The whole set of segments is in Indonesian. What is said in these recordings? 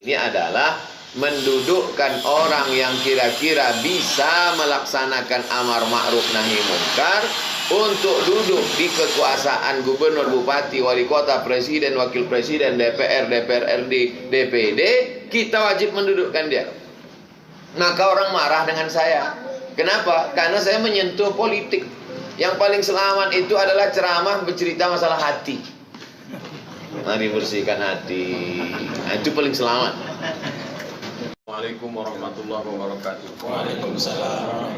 Ini adalah mendudukkan orang yang kira-kira bisa melaksanakan amar ma'ruf nahi munkar untuk duduk di kekuasaan gubernur, bupati, wali kota, presiden, wakil presiden, DPR, DPRD, DPD. Kita wajib mendudukkan dia. Maka orang marah dengan saya. Kenapa? Karena saya menyentuh politik. Yang paling selamat itu adalah ceramah bercerita masalah hati. Mari bersihkan hati. Nah, itu paling selamat. Assalamualaikum warahmatullahi wabarakatuh. Waalaikumsalam.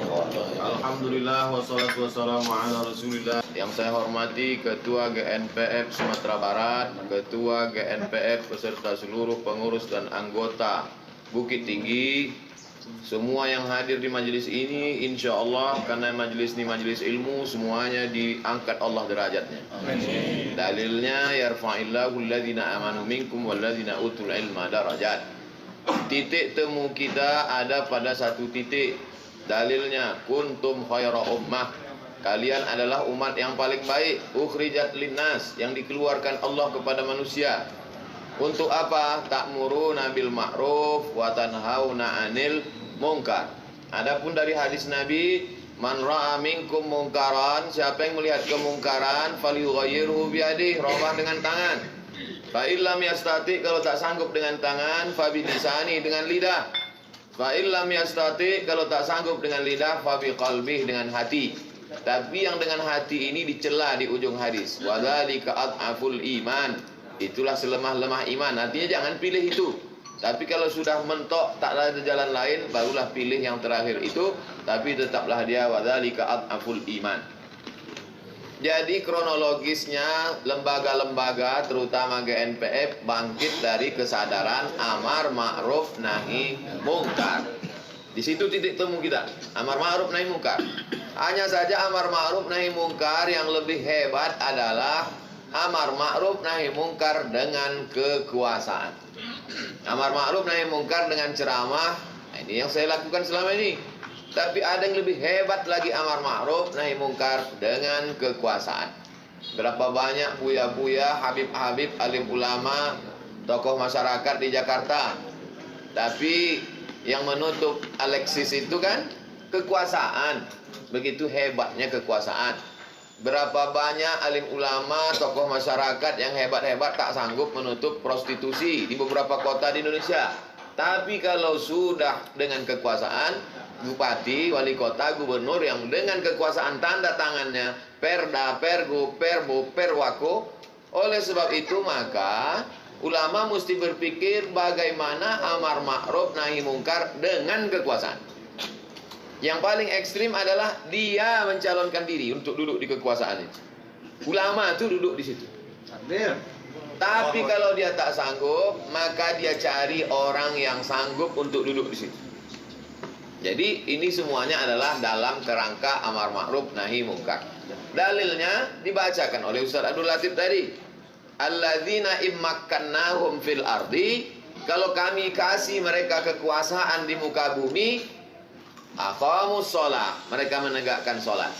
Alhamdulillah wassalatu wassalamu ala Rasulillah. Yang saya hormati Ketua GNPF Sumatera Barat, Ketua GNPF beserta seluruh pengurus dan anggota Bukit Tinggi, semua yang hadir di majelis ini, insya Allah karena majelis ini majelis ilmu, semuanya diangkat Allah derajatnya. Amin. Dalilnya yarfa'illahu alladhina amanu minkum walladhina utul ilma darajat. Titik temu kita ada pada satu titik. Dalilnya kuntum khaira ummah, kalian adalah umat yang paling baik, ukhrijat linnas, yang dikeluarkan Allah kepada manusia. Untuk apa? Ta'muruna bil ma'ruf wa tanhauna 'anil munkar. Adapun dari hadis Nabi, man ra'a minkum munkaran, siapa yang melihat kemungkaran, falyughayyirhu biyadihi, rubah dengan tangan. Fa illam yastati, kalau tak sanggup dengan tangan, fa bilisani, dengan lidah. Fa illam yastati, kalau tak sanggup dengan lidah, fa biqalbihi, dengan hati. Tapi yang dengan hati ini dicela di ujung hadis. Wa dzalika adhaful iman. Itulah selemah-lemah iman. Artinya jangan pilih itu. Tapi kalau sudah mentok tak ada jalan lain, barulah pilih yang terakhir itu. Tapi tetaplah dia wadzalika adhaful iman. Jadi kronologisnya lembaga-lembaga terutama GNPF bangkit dari kesadaran amar ma'ruf nahi munkar. Di situ titik temu kita. Amar ma'ruf nahi munkar. Hanya saja amar ma'ruf nahi munkar yang lebih hebat adalah amar ma'ruf nahi munkar dengan kekuasaan. Amar ma'ruf nahi munkar dengan ceramah, ini yang saya lakukan selama ini. Tapi ada yang lebih hebat lagi, amar ma'ruf nahi munkar dengan kekuasaan. Berapa banyak buya-buya, habib-habib, alim ulama, tokoh masyarakat di Jakarta. Tapi yang menutup Alexis itu kan kekuasaan. Begitu hebatnya kekuasaan. Berapa banyak alim ulama, tokoh masyarakat yang hebat-hebat tak sanggup menutup prostitusi di beberapa kota di Indonesia. Tapi kalau sudah dengan kekuasaan, bupati, wali kota, gubernur yang dengan kekuasaan tanda tangannya, perda, pergub, perbu, perwako. Oleh sebab itu maka ulama mesti berpikir bagaimana amar ma'ruf nahi munkar dengan kekuasaan. Yang paling ekstrim adalah dia mencalonkan diri untuk duduk di kekuasaan itu. Ulama itu duduk di situ. Tapi kalau dia tak sanggup, maka dia cari orang yang sanggup untuk duduk di situ. Jadi ini semuanya adalah dalam kerangka amar ma'ruf nahi munkar. Dalilnya dibacakan oleh Ustaz Abdul Latif tadi. Alladzina immakkannahum fil ardi, kalau kami kasih mereka kekuasaan di muka bumi, aqamus shalah, mereka menegakkan salat.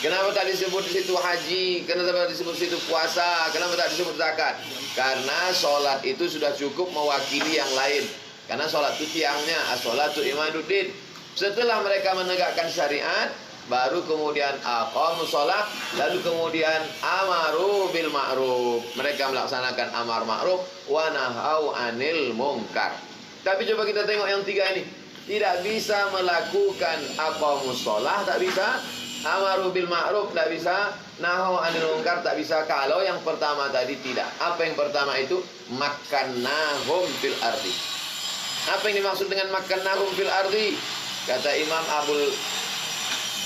Kenapa tak disebut di situ haji? Kenapa tak disebut di situ puasa? Kenapa tak disebut zakat? Karena salat itu sudah cukup mewakili yang lain. Karena salat itu tiangnya, as-shalatu imaduddin. Setelah mereka menegakkan syariat, baru kemudian aqamus shalah, lalu kemudian amaru bil ma'ruf. Mereka melaksanakan amar ma'ruf wa nahau 'anil munkar. Tapi coba kita tengok yang tiga ini. Tidak bisa melakukan aqamus shalah, tak bisa. Amaru bil ma'ruf tak bisa. Nahu 'anil munkar tak bisa. Kalau yang pertama tadi tidak. Apa yang pertama itu? Makkannahum fil ardi. Apa yang dimaksud dengan makkannahum fil ardi? Kata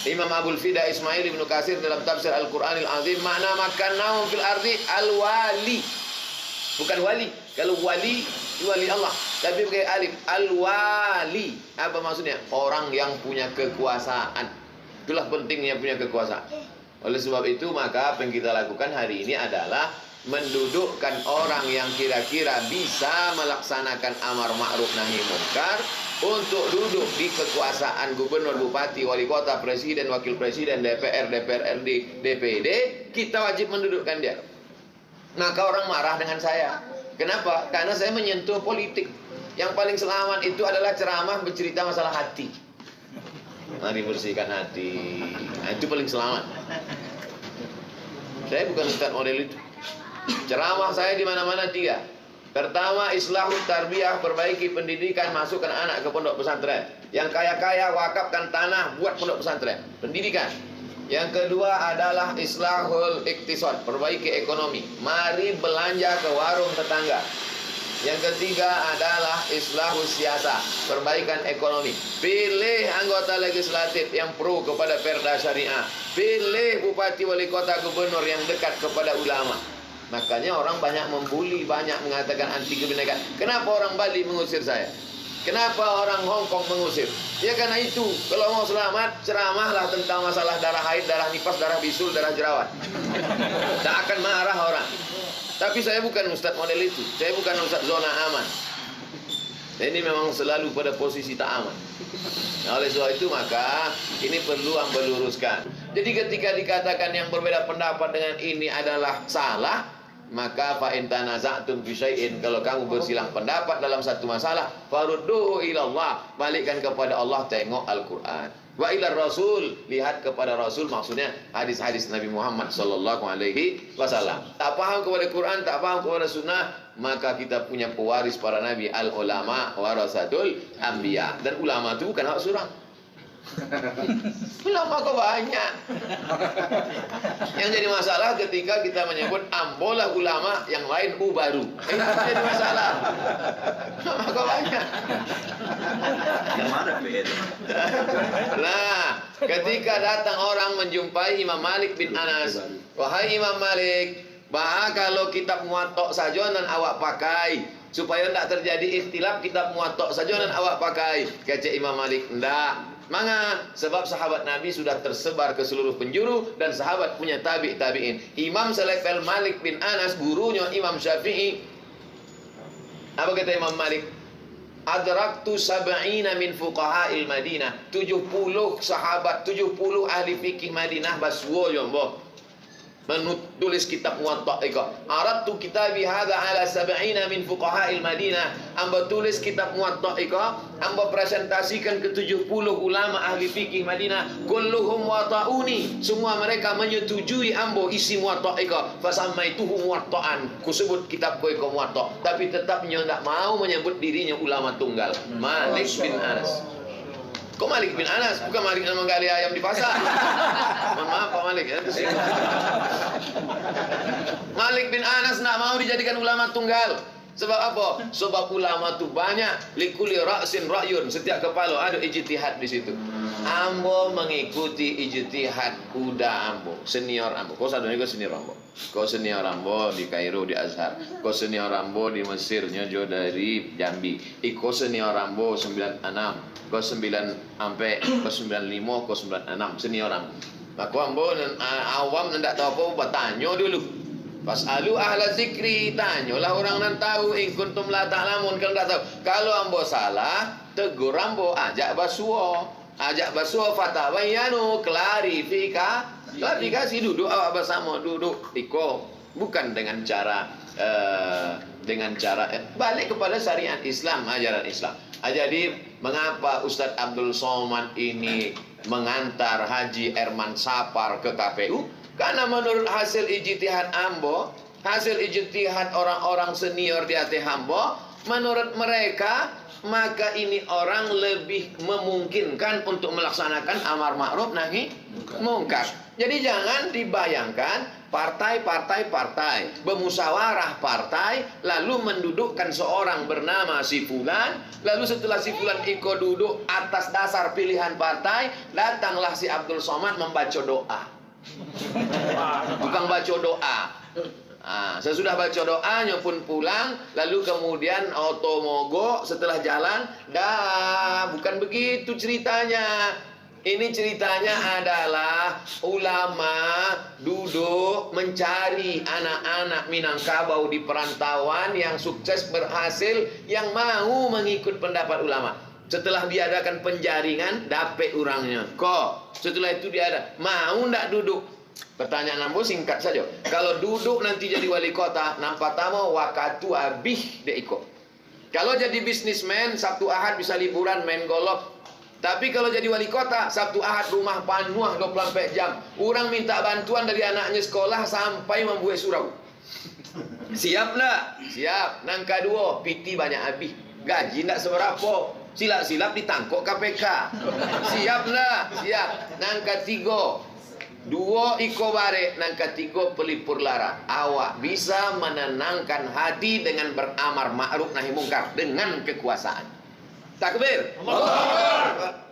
Imam Abul Fida Ismail Ibnu Katsir dalam tafsir Al-Qur'anil Azim, makna makkannahum fil ardi al-wali. Bukan wali. Kalau wali, wali Allah. Tapi pakai alif. Al-wali. Apa maksudnya? Orang yang punya kekuasaan. Itulah pentingnya punya kekuasaan. Oleh sebab itu maka apa yang kita lakukan hari ini adalah mendudukkan orang yang kira-kira bisa melaksanakan amar ma'ruf nahi munkar untuk duduk di kekuasaan gubernur, bupati, wali kota, presiden, wakil presiden, DPR, DPRD, DPD. Kita wajib mendudukkan dia. Maka orang marah dengan saya. Kenapa? Karena saya menyentuh politik. Yang paling selamat itu adalah ceramah bercerita masalah hati. Mari bersihkan hati. Nah, itu paling selamat. Saya bukan ustaz model itu. Ceramah saya di mana-mana 3. Pertama, islahut tarbiyah, perbaiki pendidikan, masukkan anak ke pondok pesantren. Yang kaya-kaya wakafkan tanah buat pondok pesantren, pendidikan. Yang kedua adalah islahul iktisad, perbaiki ekonomi. Mari belanja ke warung tetangga. Yang ketiga adalah islahus siasa, perbaikan ekonomi. Pilih anggota legislatif yang pro kepada perda syariah. Pilih bupati, wali kota, gubernur yang dekat kepada ulama. Makanya orang banyak membuli, banyak mengatakan anti kebinekaan. Kenapa orang Bali mengusir saya? Kenapa orang Hong Kong mengusir? Ya karena itu, kalau mau selamat, ceramahlah tentang masalah darah haid, darah nifas, darah bisul, darah jerawat. Tak akan marah orang. Tapi saya bukan ustadz model itu. Saya bukan ustadz zona aman. Ini memang selalu pada posisi tak aman. Nah, oleh sebab itu maka ini perlu hamba luruskan. Jadi ketika dikatakan yang berbeda pendapat dengan ini adalah salah, maka fa in tanaza'tum fi syai'in, kalau kamu bersilang pendapat dalam satu masalah, farudduhu ila Allah, balikkan kepada Allah, tengok Al-Qur'an. Wa ila Rasul, lihat kepada Rasul, maksudnya hadis-hadis Nabi Muhammad sallallahu alaihi wasallam. Tak paham kepada Quran, tak paham kepada sunnah, maka kita punya pewaris para nabi, al ulama warasatul anbiya. Dan ulama itu bukan hak surang. Ulama kok banyak. Yang jadi masalah ketika kita menyebut ambolah ulama, yang lain baru. Itu jadi masalah. Ulama kok banyak. Yang mana itu? Nah, ketika datang orang menjumpai Imam Malik bin Anas, wahai Imam Malik, kalau kitab Muwatta saja dan awak pakai, supaya tidak terjadi ikhtilaf, kitab Muwatta saja dan awak pakai. Kata Imam Malik, enggak. Maka sebab sahabat Nabi sudah tersebar ke seluruh penjuru dan sahabat punya tabi'in. Imam selevel Malik bin Anas, gurunya Imam Syafi'i. Apa kata Imam Malik? Adraktu sab'ina min fuqaha'il Madinah. 70 sahabat, 70 ahli fikih Madinah baswo yombo. Menulis kitab Muwatta iko. Aradtu kitabi hadza ala sab'ina min fuqaha'il Madinah. Amba tulis kitab Muwatta iko, amba presentasikan ke 70 ulama ahli fikih Madinah. Kulluhum wata'uni. Semua mereka menyetujui ambo isi Muwatta iko. Fasammaituhu Muwatta'an. Ku sebut kitab ko iko Muwatta, tapi tetap tidak mau menyebut dirinya ulama tunggal. Malik bin Anas. Kok Malik bin Anas? Bukan Malik yang menggali ayam di pasar. Mohon maaf Pak Malik ya. Malik bin Anas tidak mau dijadikan ulama tunggal. Sebab apa? Sebab ulama itu banyak. Likuli ra'sin ra'yun. Setiap kepala ada ijtihad di situ. Ambo mengikuti ijtihad kuda ambo, senior ambo. Kau sadar kau senior ambo. Kau senior ambo di Kairo di Azhar. Kau senior ambo di Mesir nyojo dari Jambi. Iko senior ambo 96. Kau 9 sampai kau 95, kau 96 senior ambo. Maka ambo awam tidak tahu apa, bertanya dulu. Fasalu ahla zikri, tanyalah orang yang tahu. In kuntum la ta'lamun, kalau tidak tahu. Kalau ambo salah, tegur ambo, ajak basuo. Ajak basuo fatabayanu, klarifikasi, duduk awak bersama, duduk iko. Bukan dengan cara balik kepada syariat Islam, ajaran Islam. Jadi mengapa Ustadz Abdul Somad ini mengantar Haji Erman Sapar ke KPU? Karena menurut hasil ijtihad ambo, hasil ijtihad orang-orang senior di hati ambo, menurut mereka maka ini orang lebih memungkinkan untuk melaksanakan amar ma'ruf nahi mungkar. Jadi jangan dibayangkan partai bermusyawarah partai, lalu mendudukkan seorang bernama si fulan, lalu setelah si fulan ikut duduk atas dasar pilihan partai, datanglah si Abdul Somad membaca doa. Tukang baca doa. Sesudah baca doanya pun pulang, lalu kemudian otomogok setelah jalan. Bukan begitu ceritanya. Ini ceritanya adalah ulama duduk mencari anak-anak Minangkabau di perantauan yang sukses berhasil, yang mau mengikut pendapat ulama. Setelah diadakan penjaringan, dapat orangnya. Kok setelah itu dia ada mau ndak duduk Pertanyaan ambo singkat saja. Kalau duduk nanti jadi wali kota, nampak tamu waktu abih dek ikut. Kalau jadi bisnismen, Sabtu Ahad bisa liburan main golf. Tapi kalau jadi wali kota, Sabtu Ahad rumah penuh 24 jam. Orang minta bantuan dari anaknya sekolah sampai membuat surau. Siap nak? Siap. Nang kedua, piti banyak habis. Gaji tak seberapa. Silap-silap ditangkap KPK. Siap nak? Siap. Nang ketiga, 2 iko bare, nang ketiga pelipur lara. Awak bisa menenangkan hati dengan beramar ma'ruf nahi mungkar dengan kekuasaan. Takbir. Allah.